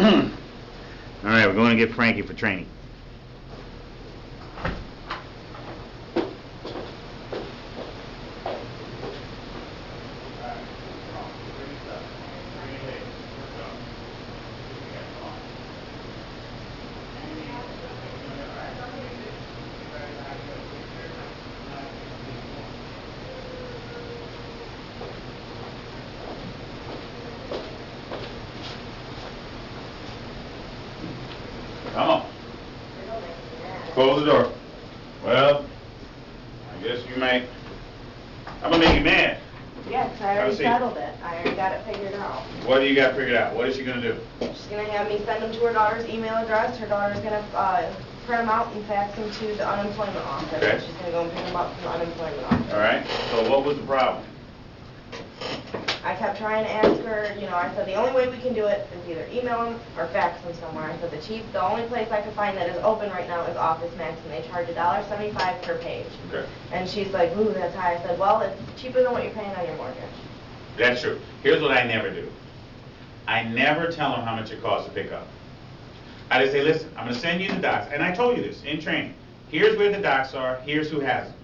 All right, we're going to get Frankie for training. Come on. Close the door. Well, I guess you may. I'm gonna make you mad. Yes, I already settled it. I already got it figured out. What do you got figured out? What is she gonna do? She's gonna have me send them to her daughter's email address. Her daughter's gonna print them out and fax them to the unemployment office. Okay. She's gonna go and pick them up from the unemployment office. All right. So what was the problem? I kept trying to ask her, you know, I said the only way we can do it is either email them or fax them somewhere. I said the only place I could find that is open right now is Office Max, and they charge $1.75 per page. Okay. And she's like, ooh, that's high. I said, well, it's cheaper than what you're paying on your mortgage. That's true. Here's what I never do. I never tell them how much it costs to pick up. I just say, listen, I'm going to send you the docs. And I told you this in training. Here's where the docs are. Here's who has them.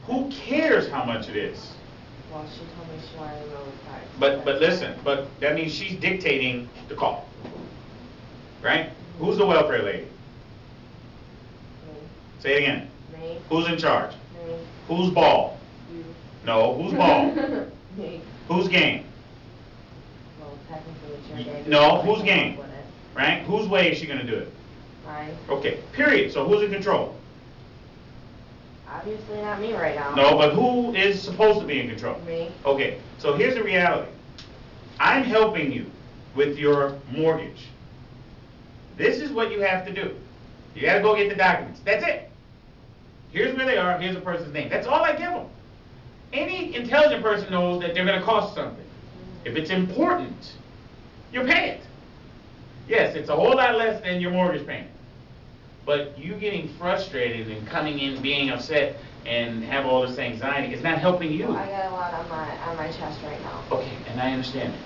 Who cares how much it is? Well, she told me she wanted to know the price. But listen, but that means she's dictating the call. Right? Who's the welfare lady? Me. Say it again. Me. Who's in charge? Me. Who's ball? You. No, who's ball? Me. Who's game? Well, technically it's your game. No, who's game? Right? Whose way is she going to do it? Mine. Okay, period. So who's in control? Obviously not me right now. No, but who is supposed to be in control? Me. Okay, so here's the reality. I'm helping you with your mortgage. This is what you have to do. You got to go get the documents. That's it. Here's where they are. Here's a person's name. That's all I give them. Any intelligent person knows that they're going to cost something. If it's important, you pay it. Yes, it's a whole lot less than your mortgage payment. But you getting frustrated and coming in being upset and have all this anxiety is not helping you. Well, I got a lot on my chest right now. Okay, and I understand it.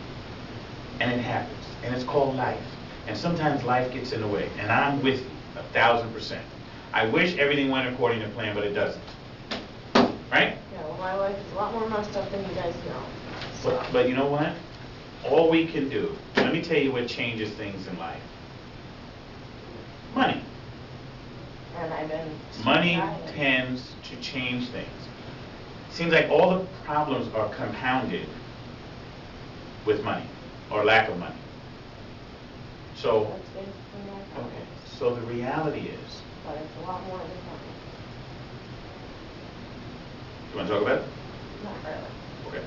And it happens. And it's called life. And sometimes life gets in the way. And I'm with you 1,000%. I wish everything went according to plan, but it doesn't. Right? Yeah, well, my life is a lot more messed up than you guys know. So. But you know what? All we can do, let me tell you what changes things in life. Money. And I've been Money tends to change things. Seems like all the problems are compounded with money or lack of money. So, That's basically my problem. okay. So the reality is, But it's a lot more than money. you want to talk about it? Not really. Okay.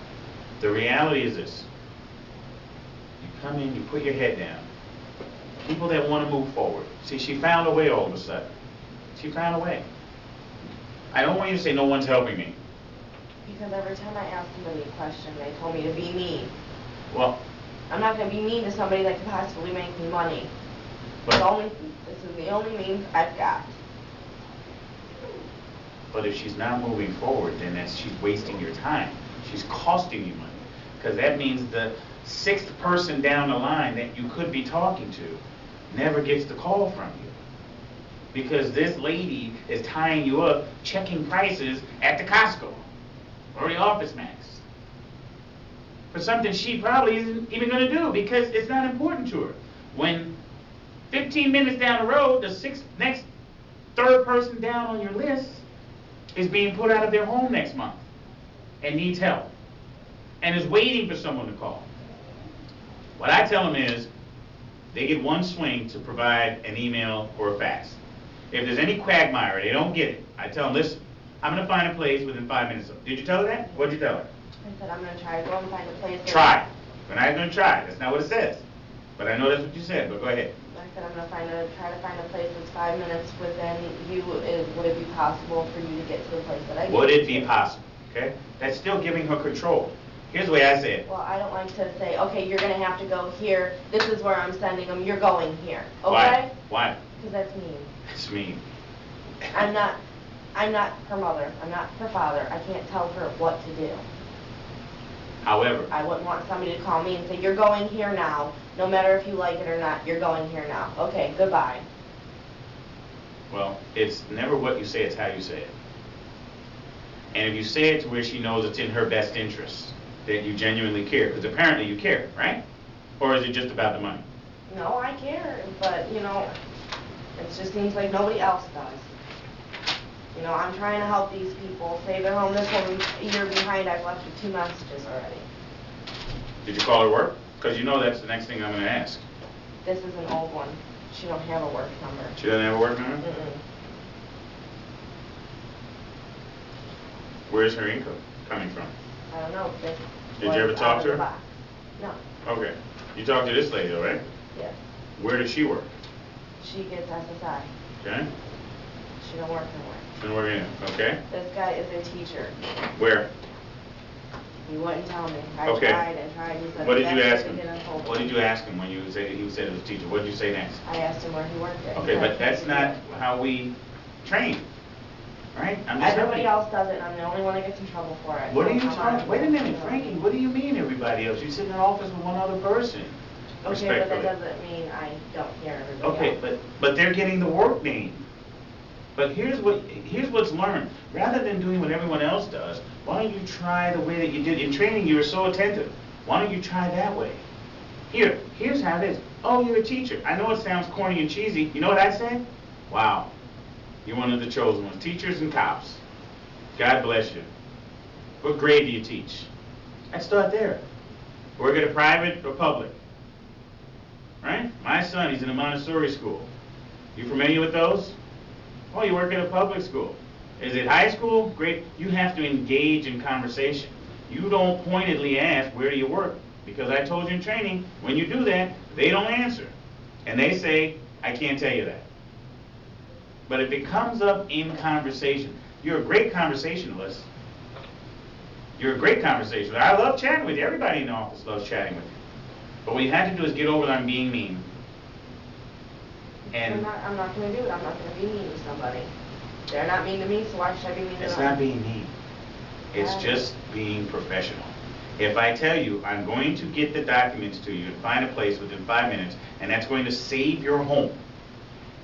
The reality is this. You come in, you put your head down. People that want to move forward. See, she found a way all of a sudden. She found a way. I don't want you to say no one's helping me. Because every time I asked them a question, they told me to be mean. Well, I'm not going to be mean to somebody that could possibly make me money. but, This is the only means I've got. but if she's not moving forward, then she's wasting your time. She's costing you money. Because that means the 6th person down the line that you could be talking to never gets the call from you. Because this lady is tying you up checking prices at the Costco or the Office Max for something she probably isn't even going to do because it's not important to her. When 15 minutes down the road, the next third person down on your list is being put out of their home next month and needs help and is waiting for someone to call. What I tell them is they get one swing to provide an email or a fax. If there's any quagmire, they don't get it, I tell them, listen, I'm going to find a place within 5 minutes. Did you tell her that? What did you tell her? I said I'm going to try to go and find a place. Try. We're not going to try. That's not what it says. But I know that's what you said, but go ahead. I said I'm going to try to find a place that's 5 minutes within you. Would it be possible for you to get to the place that I Would it be possible? Okay? That's still giving her control. Here's the way I say it. Well, I don't like to say, okay, you're going to have to go here. This is where I'm sending them. You're going here. Okay? Why? Why? Because that's mean. It's mean. I'm not her mother. I'm not her father. I can't tell her what to do. However, I wouldn't want somebody to call me and say, you're going here now, no matter if you like it or not, you're going here now. Okay, goodbye. well, it's never what you say, it's how you say it. And if you say it to where she knows it's in her best interest, that you genuinely care, because apparently you care, right? Or is it just about the money? No, I care, but, you know, it just seems like nobody else does. You know, I'm trying to help these people save their home. This woman's a year behind. I've left her 2 messages already. Did you call her work? Because you know that's the next thing I'm going to ask. This is an old one. She don't have a work number. She doesn't have a work number? Mm-mm. Where's her income coming from? I don't know. This Did you ever was talk out to of the her? box. No. Okay. You talked to this lady, though, right? Yes. Where does she work? She gets SSI. Okay? She don't work nowhere. She doesn't work in. Okay? This guy is a teacher. Where? He wouldn't tell me. I Okay. tried and tried. He said What the did you best ask thing him? he did, I told him. What did you ask him when you said he said it was a teacher? What did you say next? I asked him where he worked at. He Okay, said, but "I that's can't not do that." how we train, right? I'm just Everybody helping. else does it, and I'm the only one that gets in trouble for it. What are So you come on. talking? Wait a minute, Frankie. What do you mean everybody else? You sit in an office with one other person. Okay, but Respectfully. that doesn't mean I don't hear everybody Okay, else. but they're getting the work name. But here's what's learned. Rather than doing what everyone else does, why don't you try the way that you did in training? You were so attentive. Why don't you try that way? Here's how it is. Oh, you're a teacher. I know it sounds corny and cheesy. You know what I say? Wow, you're one of the chosen ones. Teachers and cops. God bless you. What grade do you teach? I'd start there. Work at a private or public? Right? My son, he's in a Montessori school. You familiar with those? Oh, you work at a public school. Is it high school? Great. You have to engage in conversation. You don't pointedly ask, where do you work? Because I told you in training, when you do that, they don't answer. And they say, I can't tell you that. But if it comes up in conversation, you're a great conversationalist. You're a great conversationalist. I love chatting with you. Everybody in the office loves chatting with you. But what you have to do is get over on being mean. And I'm not going to do it. I'm not going to be mean to somebody. They're not mean to me, so why should I be mean to them? it's not being mean. It's Yeah. just being professional. If I tell you, I'm going to get the documents to you and find a place within 5 minutes, and that's going to save your home.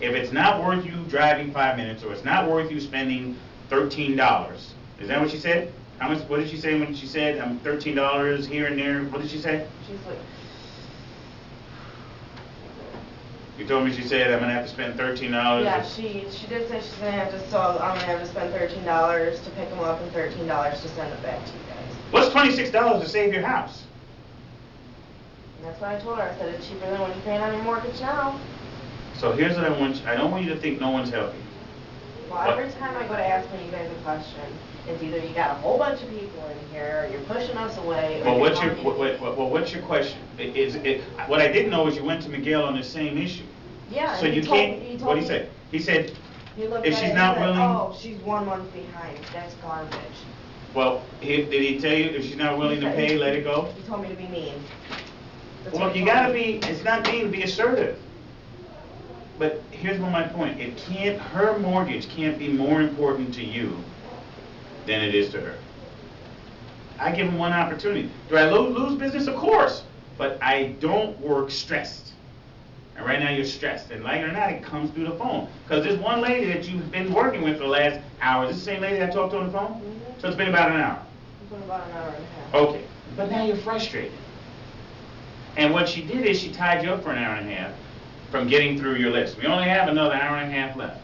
If it's not worth you driving 5 minutes, or it's not worth you spending $13, is that what she said? How much? What did she say when she said $13 here and there? What did she say? She's like, You told me she said I'm gonna have to spend $13. yeah, she did say she's going to have to, so I'm going to have to spend $13 to pick them up and $13 to send it back to you guys. What's $26 to save your house? And that's what I told her. I said, it's cheaper than what you're paying on your mortgage now. So here's what I want you, I don't want you to think no one's helping you. Well, every time I go to ask one of you guys a question, it's either you got a whole bunch of people in here, or you're pushing us away, or Well, you're what's your, talking- what's your question? What I didn't know is you went to Miguel on the same issue. Yeah, So and you he told can't, me- he told what'd he me- say? He said, He looked if at she's it and not said, willing- oh, she's 1 month behind. That's garbage. well, did he tell you if she's not willing to pay, let it go? He told me to be mean. That's Well, what he you told gotta me. be, it's not mean to be assertive. But here's my point. Her mortgage can't be more important to you than it is to her. I give them one opportunity. Do I lose business? Of course. But I don't work stressed. And right now you're stressed. And like it or not, it comes through the phone. Because there's one lady that you've been working with for the last hour. Is this the same lady I talked to on the phone? Mhm. So it's been about an hour. It's been about an hour and a half. Okay. But now you're frustrated. And what she did is she tied you up for an hour and a half from getting through your list. We only have another hour and a half left.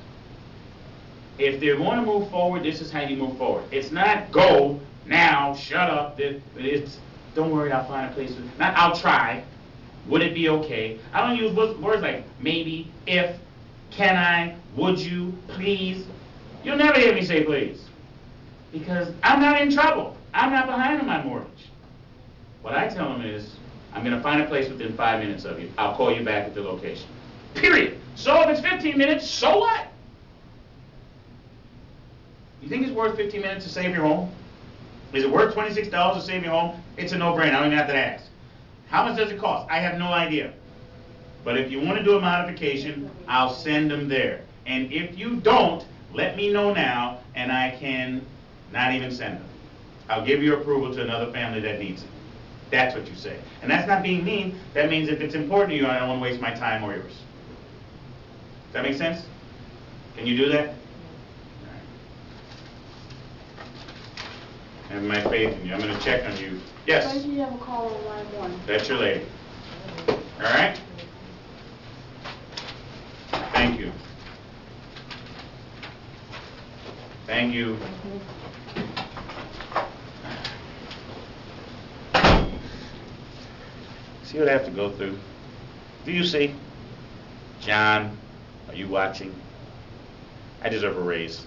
If they want to move forward, this is how you move forward. It's not go, now, shut up. It's don't worry, I'll find a place. Not I'll try. Would it be okay? I don't use words like maybe, if, can I, would you, please. You'll never hear me say please. Because I'm not in trouble. I'm not behind on my mortgage. What I tell them is, I'm going to find a place within 5 minutes of you. I'll call you back at the location. Period. So if it's 15 minutes, so what? You think it's worth 15 minutes to save your home? Is it worth $26 to save your home? It's a no-brainer. I don't even have to ask. How much does it cost? I have no idea. But if you want to do a modification, I'll send them there. And if you don't, let me know now, and I can not even send them. I'll give your approval to another family that needs it. That's what you say. And that's not being mean. That means if it's important to you, I don't want to waste my time or yours. Does that make sense? Can you do that? Have my faith in you. I'm going to check on you. Yes? Why did you have a call on line 1? That's your lady. All right? Thank you. Thank you. See what I have to go through? Do you see? John, are you watching? I deserve a raise.